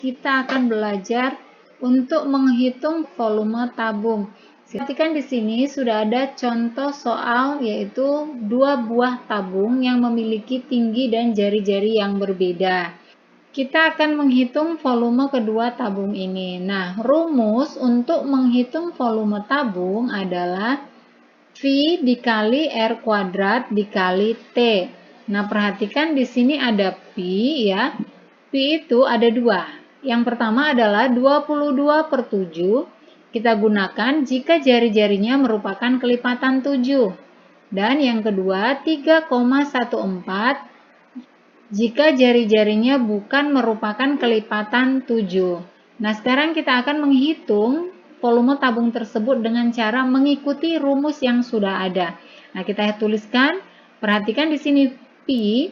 kita akan belajar untuk menghitung volume tabung. Perhatikan di sini sudah ada contoh soal yaitu dua buah tabung yang memiliki tinggi dan jari-jari yang berbeda. Kita akan menghitung volume kedua tabung ini. Nah, rumus untuk menghitung volume tabung adalah V dikali R kuadrat dikali T. Nah, perhatikan di sini ada Pi ya. Pi itu ada dua. Yang pertama adalah 22/7. Kita gunakan jika jari-jarinya merupakan kelipatan 7. Dan yang kedua 3,14 jika jari-jarinya bukan merupakan kelipatan 7. Nah, sekarang kita akan menghitung volume tabung tersebut dengan cara mengikuti rumus yang sudah ada. Nah, kita tuliskan, perhatikan di sini Pi.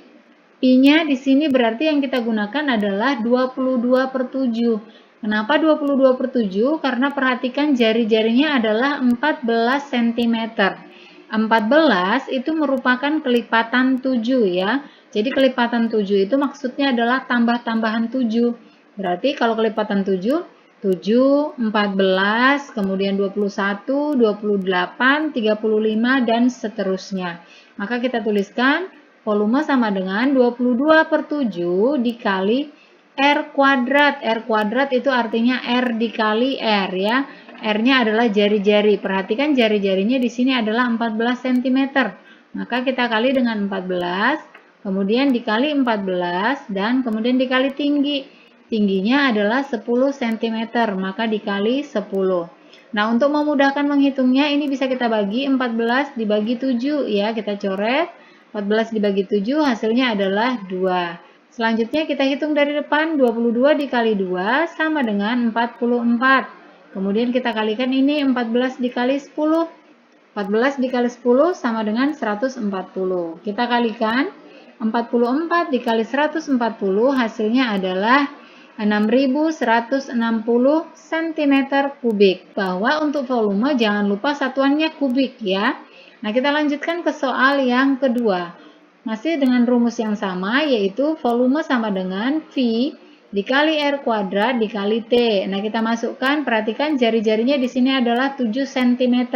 Pi-nya di sini berarti yang kita gunakan adalah 22/7. Kenapa 22/7? Karena perhatikan jari-jarinya adalah 14 cm. 14 itu merupakan kelipatan 7 ya. Jadi kelipatan 7 itu maksudnya adalah tambah-tambahan 7. Berarti kalau kelipatan 7, 7, 14, kemudian 21, 28, 35, dan seterusnya. Maka kita tuliskan volume sama dengan 22/7 dikali R kuadrat. R kuadrat itu artinya R dikali R ya. R-nya adalah jari-jari. Perhatikan jari-jarinya di sini adalah 14 cm. Maka kita kali dengan 14, kemudian dikali 14, dan kemudian dikali tinggi. Tingginya adalah 10 cm, maka dikali 10. Nah, untuk memudahkan menghitungnya, ini bisa kita bagi 14 dibagi 7 ya. Kita coret. 14 dibagi 7 hasilnya adalah 2. Selanjutnya kita hitung dari depan, 22 dikali 2 sama dengan 44. Kemudian kita kalikan ini 14 dikali 10. 14 dikali 10 sama dengan 140. Kita kalikan 44 dikali 140 hasilnya adalah 6160 cm kubik. Bahwa untuk volume jangan lupa satuannya kubik ya. Nah, kita lanjutkan ke soal yang kedua. Masih dengan rumus yang sama, yaitu volume sama dengan V dikali R kuadrat dikali T. Nah, kita masukkan, perhatikan jari-jarinya di sini adalah 7 cm.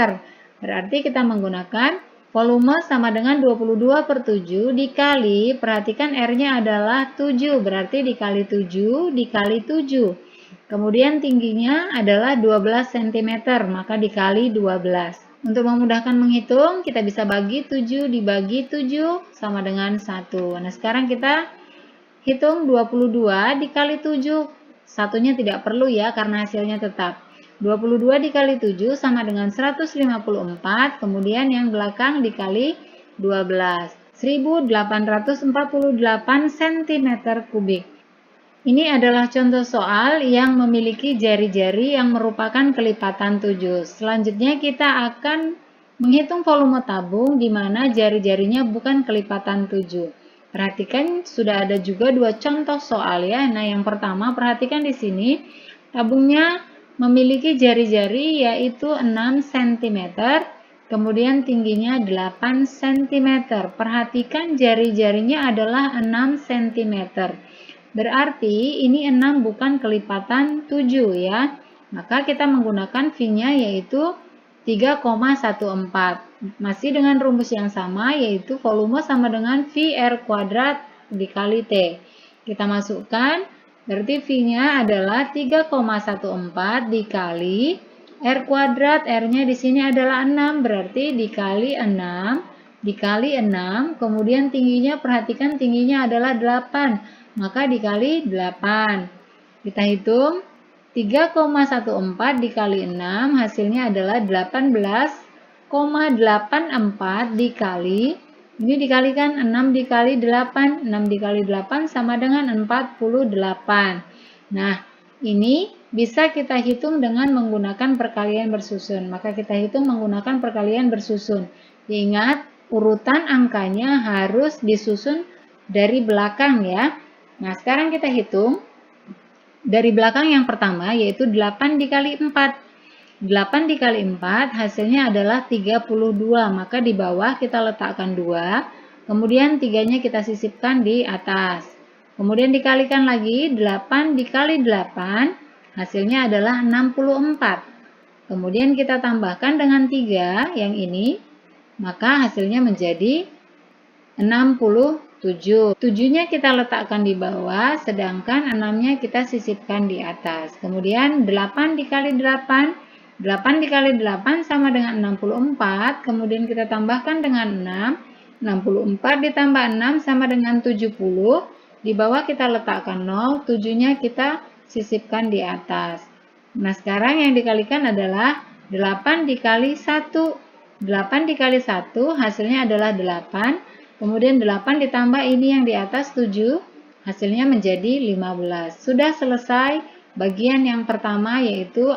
Berarti kita menggunakan volume sama dengan 22/7 dikali, perhatikan R-nya adalah 7, berarti dikali 7 dikali 7. Kemudian tingginya adalah 12 cm, maka dikali 12. Untuk memudahkan menghitung, kita bisa bagi 7 dibagi 7 sama dengan 1. Nah, sekarang kita hitung 22 dikali 7. Satunya tidak perlu ya, karena hasilnya tetap. 22 dikali 7 sama dengan 154, kemudian yang belakang dikali 12. 1848 cm kubik. Ini adalah contoh soal yang memiliki jari-jari yang merupakan kelipatan 7. Selanjutnya kita akan menghitung volume tabung di mana jari-jarinya bukan kelipatan 7. Perhatikan sudah ada juga dua contoh soal ya. Nah, yang pertama perhatikan di sini tabungnya memiliki jari-jari yaitu 6 cm, kemudian tingginya 8 cm. Perhatikan jari-jarinya adalah 6 cm. Berarti ini 6 bukan kelipatan 7 ya. Maka kita menggunakan V-nya yaitu 3,14. Masih dengan rumus yang sama yaitu volume sama dengan V R kuadrat dikali T. Kita masukkan, berarti V-nya adalah 3,14 dikali R kuadrat. R-nya di sini adalah 6, berarti dikali 6 dikali 6, kemudian tingginya perhatikan tingginya adalah 8. Maka dikali 8. Kita hitung 3,14 dikali 6 hasilnya adalah 18,84 dikali, ini dikalikan 6 dikali 8, 6 dikali 8 sama dengan 48. Nah, ini bisa kita hitung dengan menggunakan perkalian bersusun. Maka kita hitung menggunakan perkalian bersusun. Ingat, urutan angkanya harus disusun dari belakang ya. Nah, sekarang kita hitung dari belakang yang pertama yaitu 8 dikali 4. 8 dikali 4 hasilnya adalah 32. Maka di bawah kita letakkan 2. Kemudian 3-nya kita sisipkan di atas. Kemudian dikalikan lagi, 8 dikali 8, hasilnya adalah 64. Kemudian kita tambahkan dengan 3 yang ini, maka hasilnya menjadi 67. 7-nya kita letakkan di bawah, sedangkan 6-nya kita sisipkan di atas. Kemudian 8 dikali 8, 8 dikali 8 sama dengan 64, kemudian kita tambahkan dengan 6, 64 ditambah 6 sama dengan 70, di bawah kita letakkan 0, 7-nya kita sisipkan di atas. Nah, sekarang yang dikalikan adalah 8 dikali 1. 8 dikali 1 hasilnya adalah 8. Kemudian 8 ditambah ini yang di atas 7, hasilnya menjadi 15. Sudah selesai bagian yang pertama yaitu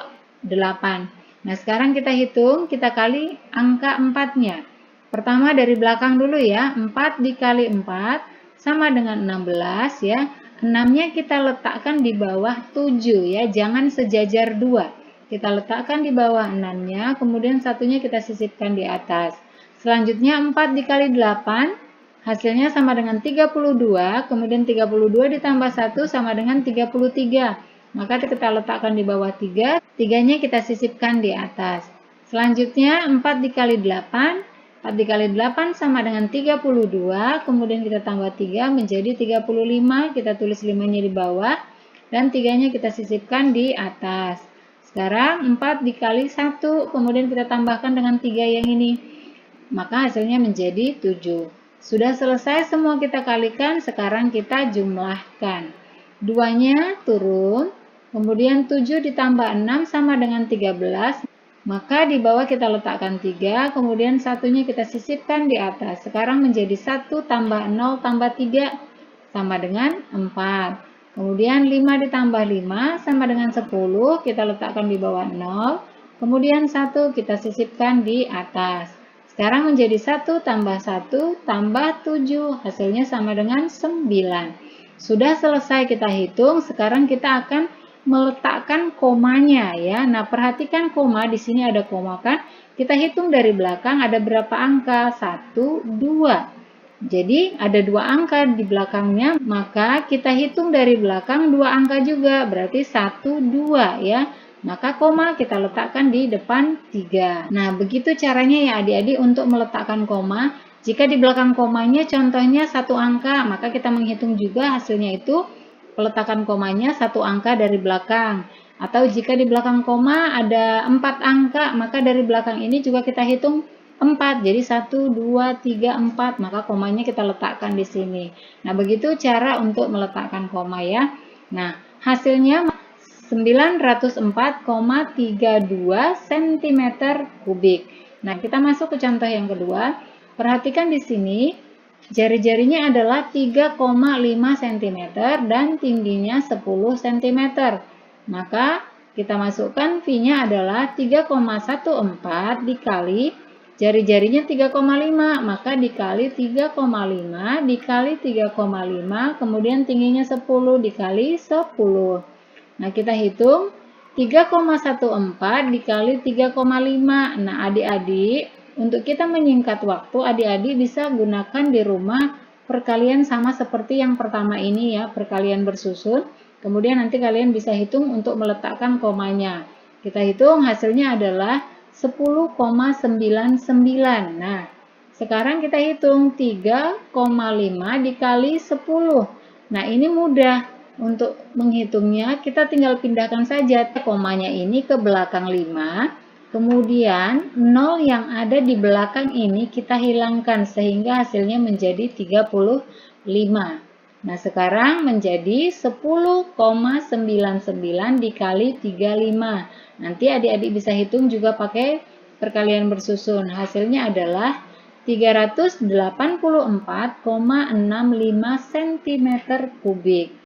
8. Nah, sekarang kita hitung, kita kali angka 4-nya. Pertama dari belakang dulu ya, 4 dikali 4 sama dengan 16 ya. 6-nya kita letakkan di bawah 7 ya, jangan sejajar 2. Kita letakkan di bawah 6-nya, kemudian satunya kita sisipkan di atas. Selanjutnya 4 dikali 8, hasilnya sama dengan 32, kemudian 32 ditambah 1 sama dengan 33. Maka kita letakkan di bawah 3, 3-nya kita sisipkan di atas. Selanjutnya 4 dikali 8, 4 dikali 8 sama dengan 32, kemudian kita tambah 3 menjadi 35, kita tulis 5-nya di bawah, dan 3-nya kita sisipkan di atas. Sekarang 4 dikali 1, kemudian kita tambahkan dengan 3 yang ini, maka hasilnya menjadi 7. Sudah selesai semua kita kalikan, sekarang kita jumlahkan. 2-nya turun, kemudian 7 ditambah 6 sama dengan 13, maka di bawah kita letakkan 3, kemudian satunya kita sisipkan di atas. Sekarang menjadi 1 tambah 0 tambah 3 sama dengan 4. Kemudian 5 ditambah 5 sama dengan 10, kita letakkan di bawah 0. Kemudian 1 kita sisipkan di atas. Sekarang menjadi 1 tambah 1 tambah 7, hasilnya sama dengan 9. Sudah selesai kita hitung, sekarang kita akan meletakkan komanya ya. Nah, perhatikan koma, di sini ada koma kan? Kita hitung dari belakang ada berapa angka? 1, 2. Jadi ada 2 angka di belakangnya, maka kita hitung dari belakang 2 angka juga, berarti 1, 2 ya. Maka koma kita letakkan di depan 3. Nah, begitu caranya ya adik-adik untuk meletakkan koma. Jika di belakang komanya contohnya 1 angka, maka kita menghitung juga hasilnya itu peletakan komanya 1 angka dari belakang. Atau jika di belakang koma ada 4 angka, maka dari belakang ini juga kita hitung 4. Jadi 1, 2, 3, 4, maka komanya kita letakkan di sini. Nah, begitu cara untuk meletakkan koma ya. Nah, hasilnya 904,32 cm kubik. Nah, kita masuk ke contoh yang kedua. Perhatikan di sini. Jari-jarinya adalah 3,5 cm dan tingginya 10 cm. Maka kita masukkan V-nya adalah 3,14 dikali jari-jarinya 3,5, maka dikali 3,5 dikali 3,5, kemudian tingginya 10 dikali 10. Nah, kita hitung 3,14 dikali 3,5. Nah, adik-adik, untuk kita menyingkat waktu, adik-adik bisa gunakan di rumah perkalian sama seperti yang pertama ini ya, perkalian bersusun. Kemudian nanti kalian bisa hitung untuk meletakkan komanya. Kita hitung hasilnya adalah 10,99. Nah, sekarang kita hitung 3,5 dikali 10. Nah, ini mudah. Untuk menghitungnya, kita tinggal pindahkan saja komanya ini ke belakang 5. Kemudian 0 yang ada di belakang ini kita hilangkan sehingga hasilnya menjadi 35. Nah, sekarang menjadi 10,99 dikali 35. Nanti adik-adik bisa hitung juga pakai perkalian bersusun. Hasilnya adalah 384,65 cm kubik.